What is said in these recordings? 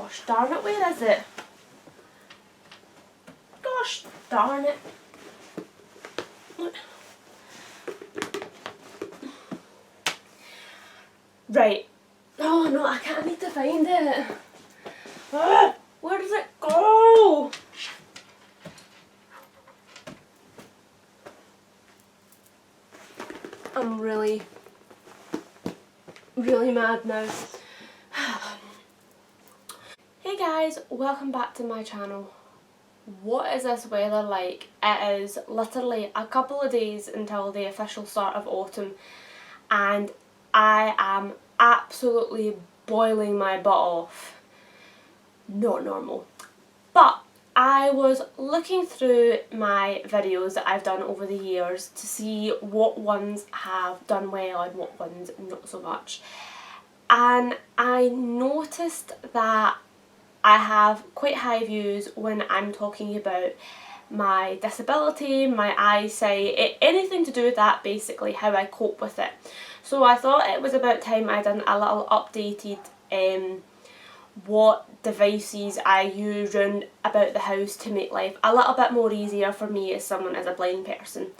Gosh darn it, where is it? Gosh darn it. Right. Oh no, I need to find it. Where does it go? I'm really mad now. Hey guys, welcome back to my channel. What is this weather like? It is literally a couple of days until the official start of autumn and I am absolutely boiling my butt off. Not normal. But I was looking through my videos that I've done over the years to see what ones have done well and what ones not so much. And I noticed that I have quite high views when I'm talking about my disability, my eyesight, anything to do with that, basically, how I cope with it. So I thought it was about time I done a little updated what devices I use round about the house to make life a little bit more easier for me as someone as a blind person.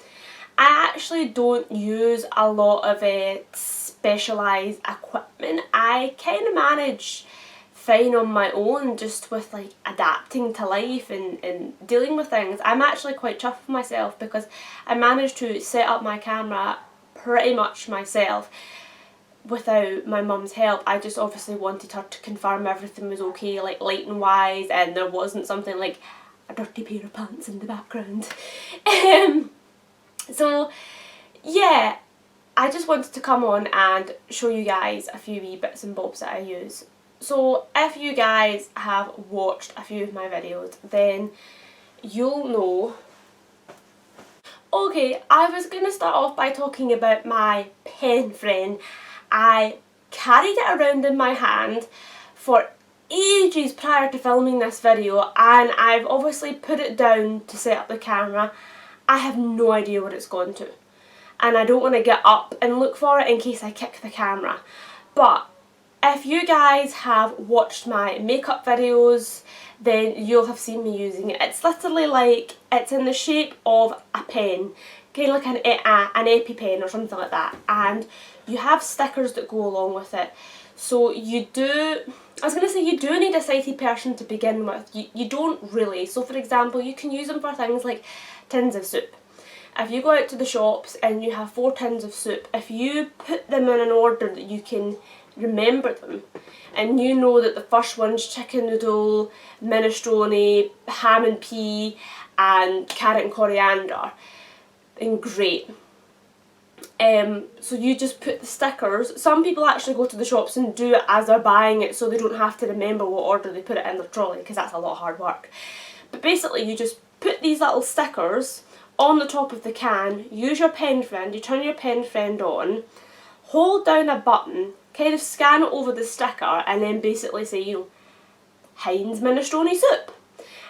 I actually don't use a lot of specialised equipment. I kind of manage fine on my own, just with like adapting to life and dealing with things. I'm actually quite chuffed with myself because I managed to set up my camera pretty much myself without my mum's help. I just obviously wanted her to confirm everything was okay, like lighting wise, and there wasn't something like a dirty pair of pants in the background. So yeah, I just wanted to come on and show you guys a few wee bits and bobs that I use. So if you guys have watched a few of my videos, then you'll know. Okay, I was going to start off by talking about my pen friend. I carried it around in my hand for ages prior to filming this video, and I've obviously put it down to set up the camera. I have no idea where it's gone to, and I don't want to get up and look for it in case I kick the camera. But if you guys have watched my makeup videos, then you'll have seen me using it. It's literally like, it's in the shape of a pen, kind of like an EpiPen or something like that, and you have stickers that go along with it. So you do, I was going to say, you do need a sighted person to begin with. You don't really. So for example, you can use them for things like tins of soup. If you go out to the shops and you have 4 tins of soup, if you put them in an order that you can remember them, and you know that the first one's chicken noodle, minestrone, ham and pea, and carrot and coriander, then great. So you just put the stickers. Some people actually go to the shops and do it as they're buying it, so they don't have to remember what order they put it in their trolley, because that's a lot of hard work. But basically you just put these little stickers on the top of the can, use your pen friend, you turn your pen friend on, hold down a button, kind of scan it over the sticker, and then basically say, you know, Heinz minestrone soup.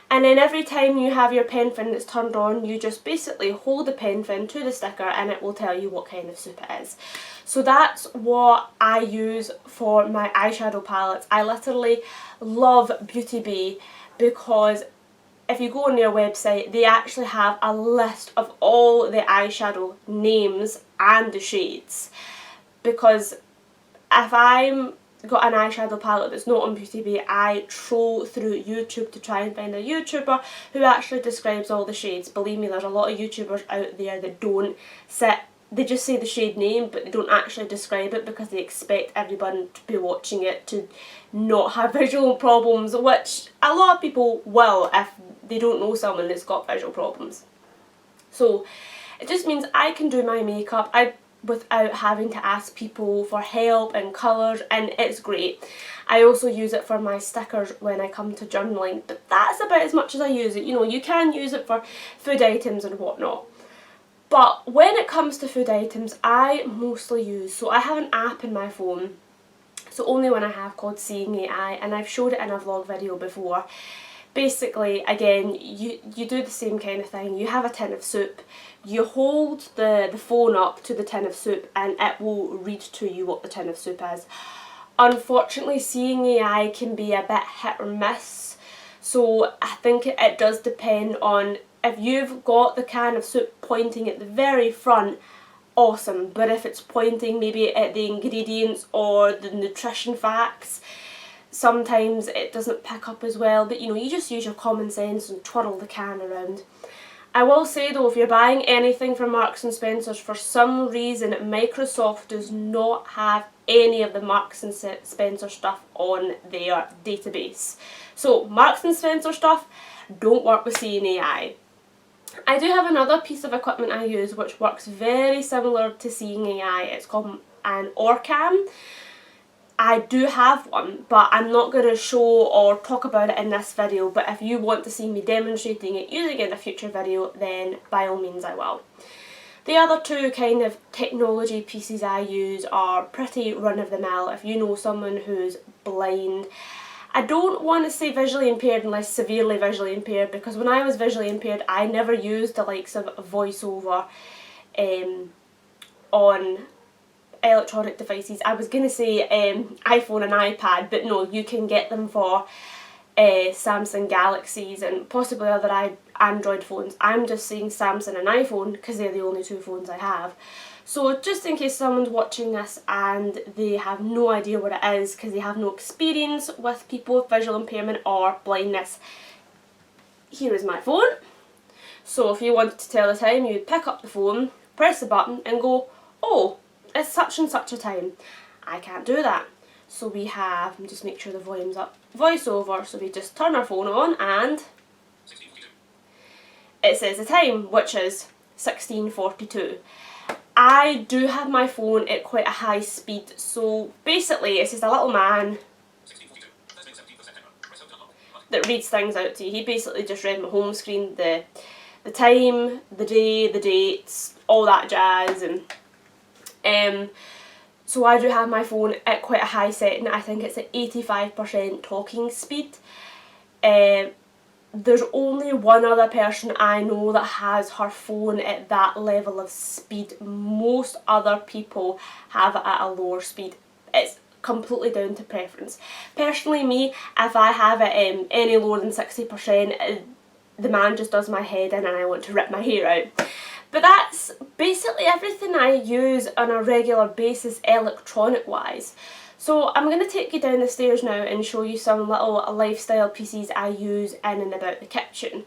And then every time you have your pen friend that's turned on, you just basically hold the pen friend to the sticker and it will tell you what kind of soup it is. So that's what I use for my eyeshadow palettes. I literally love Beauty Bay because if you go on their website, they actually have a list of all the eyeshadow names and the shades. Because if I'm got an eyeshadow palette that's not on Beauty Bay, I troll through YouTube to try and find a YouTuber who actually describes all the shades. Believe me, there's a lot of YouTubers out there that don't they just say the shade name but they don't actually describe it because they expect everyone to be watching it to not have visual problems, which a lot of people will if they don't know someone that's got visual problems. So it just means I can do my makeup without having to ask people for help and colours, and it's great. I also use it for my stickers when I come to journaling, but that's about as much as I use it. You know, you can use it for food items and whatnot. But when it comes to food items, I mostly use, so I have an app in my phone, so only when I have, called Seeing AI, and I've showed it in a vlog video before. Basically, again, you do the same kind of thing. You have a tin of soup, you hold the phone up to the tin of soup and it will read to you what the tin of soup is. unfortunately seeing AI can be a bit hit or miss, so I think it does depend on if you've got the can of soup pointing at the very front, awesome, but if it's pointing maybe at the ingredients or the nutrition facts, sometimes it doesn't pick up as well. But you know, you just use your common sense and twirl the can around. I will say though, if you're buying anything from Marks and Spencer's, for some reason Microsoft does not have any of the Marks and Spencer stuff on their database. So Marks and Spencer stuff don't work with Seeing AI. I do have another piece of equipment I use which works very similar to Seeing AI. It's called an Orcam. I do have one, but I'm not going to show or talk about it in this video, but if you want to see me demonstrating it using it in a future video, then by all means I will. The other two kind of technology pieces I use are pretty run-of-the-mill. If you know someone who's blind, I don't want to say visually impaired unless severely visually impaired, because when I was visually impaired I never used the likes of VoiceOver on electronic devices. I was going to say iPhone and iPad, but no, you can get them for Samsung Galaxies and possibly other Android phones. I'm just saying Samsung and iPhone because they're the only two phones I have. So just in case someone's watching this and they have no idea what it is because they have no experience with people with visual impairment or blindness, here is my phone. So if you wanted to tell the time, you'd pick up the phone, press the button and go, oh, it's such and such a time. I can't do that. So we have, just make sure the volume's up, VoiceOver, so we just turn our phone on and it says the time, which is 16:42. I do have my phone at quite a high speed, so basically it's just a little man that reads things out to you. He basically just read my home screen, the time, the day, the dates, all that jazz, and so I do have my phone at quite a high setting. I think it's at 85% talking speed. There's only one other person I know that has her phone at that level of speed. Most other people have it at a lower speed. It's completely down to preference. Personally, me, if I have it any lower than 60%, the man just does my head in and I want to rip my hair out. But that's basically everything I use on a regular basis electronic wise. So I'm going to take you down the stairs now and show you some little lifestyle pieces I use in and about the kitchen.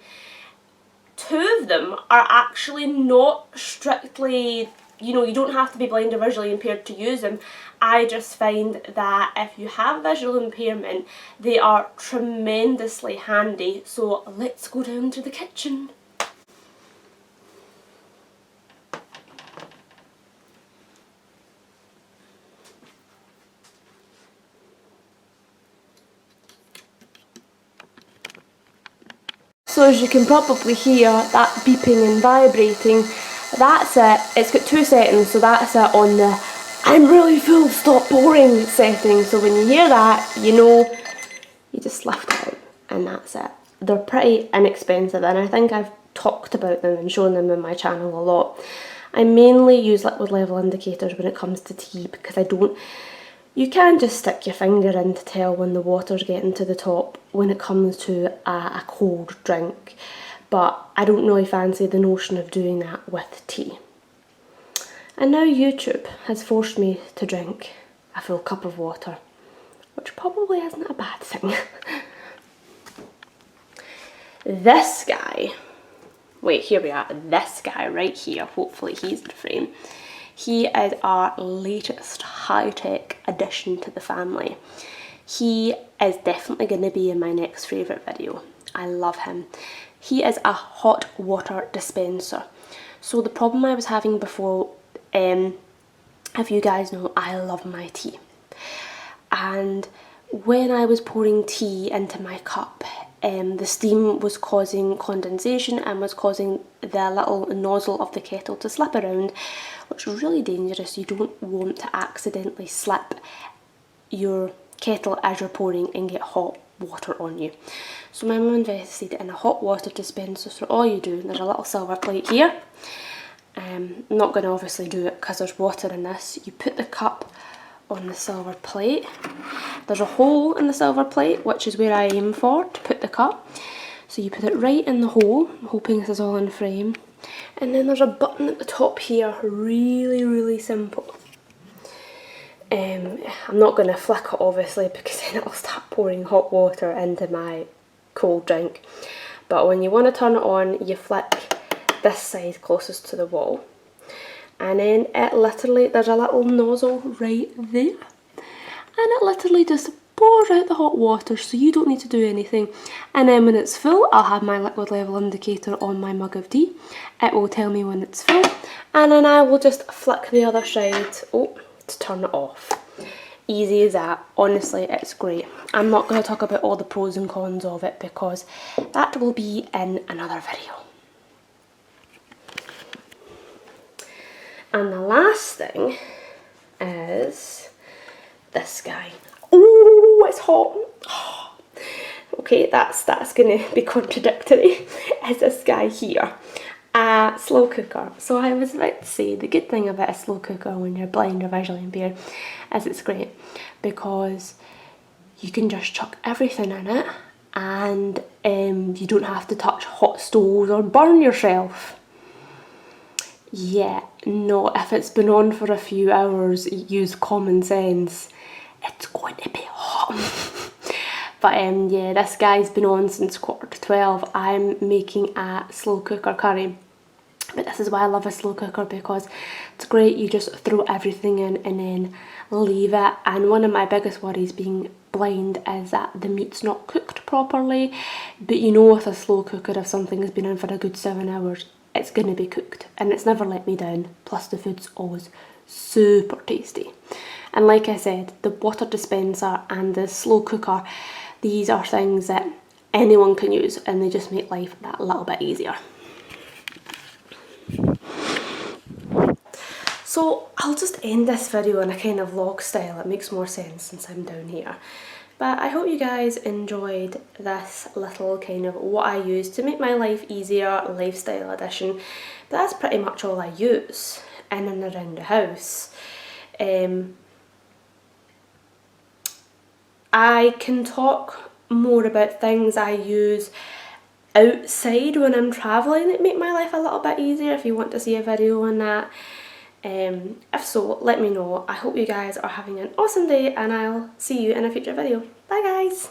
Two of them are actually not strictly, you know, you don't have to be blind or visually impaired to use them. I just find that if you have visual impairment, they are tremendously handy. So let's go down to the kitchen. So as you can probably hear that beeping and vibrating, that's it. It's got two settings, so that's it on the I'm really full, stop pouring setting. So when you hear that, you know, you just lift it out and that's it. They're pretty inexpensive and I think I've talked about them and shown them in my channel a lot. I mainly use liquid level indicators when it comes to tea because you can just stick your finger in to tell when the water's getting to the top when it comes to a cold drink, but I don't really fancy the notion of doing that with tea. And now YouTube has forced me to drink a full cup of water, which probably isn't a bad thing. This guy, wait, here we are, this guy right here, hopefully he's in frame. He is our latest high-tech addition to the family. He is definitely going to be in my next favourite video. I love him. He is a hot water dispenser. So the problem I was having before, if you guys know, I love my tea. And when I was pouring tea into my cup, the steam was causing condensation and was causing the little nozzle of the kettle to slip around, which is really dangerous. You don't want to accidentally slip your kettle as you're pouring and get hot water on you. So my mum invested in a hot water dispenser. So all you do, there's a little silver plate here. I'm not going to obviously do it because there's water in this. You put the cup on the silver plate. There's a hole in the silver plate, which is where I aim for to put the cup. So you put it right in the hole, I'm hoping this is all in frame. And then there's a button at the top here, really, really simple. I'm not going to flick it obviously, because then it'll start pouring hot water into my cold drink. But when you want to turn it on, you flick this side closest to the wall. And then it literally, there's a little nozzle right there. And it literally just pours out the hot water, so you don't need to do anything. And then when it's full, I'll have my liquid level indicator on my mug of tea. It will tell me when it's full. And then I will just flick the other side, to turn it off. Easy as that. Honestly, it's great. I'm not going to talk about all the pros and cons of it, because that will be in another video. And the last thing is this guy. Oh, it's hot. Oh. Okay, that's going to be contradictory. Is this guy here. A slow cooker. So I was about to say, the good thing about a slow cooker when you're blind or visually impaired is it's great, because you can just chuck everything in it, and you don't have to touch hot stoves or burn yourself. Yeah, no, if it's been on for a few hours, use common sense. It's going to be hot. But yeah, this guy's been on since 11:45. I'm making a slow cooker curry. But this is why I love a slow cooker, because it's great. You just throw everything in and then leave it. And one of my biggest worries being blind is that the meat's not cooked properly. But you know, with a slow cooker, if something has been in for a good 7 hours, it's going to be cooked. And it's never let me down. Plus the food's always super tasty. And like I said, the water dispenser and the slow cooker, these are things that anyone can use, and they just make life that little bit easier. So I'll just end this video in a kind of vlog style. It makes more sense since I'm down here. But I hope you guys enjoyed this little kind of what I use to make my life easier lifestyle edition. But that's pretty much all I use in and around the house. I can talk more about things I use outside when I'm travelling that make my life a little bit easier, if you want to see a video on that. If so, let me know. I hope you guys are having an awesome day, and I'll see you in a future video. Bye guys!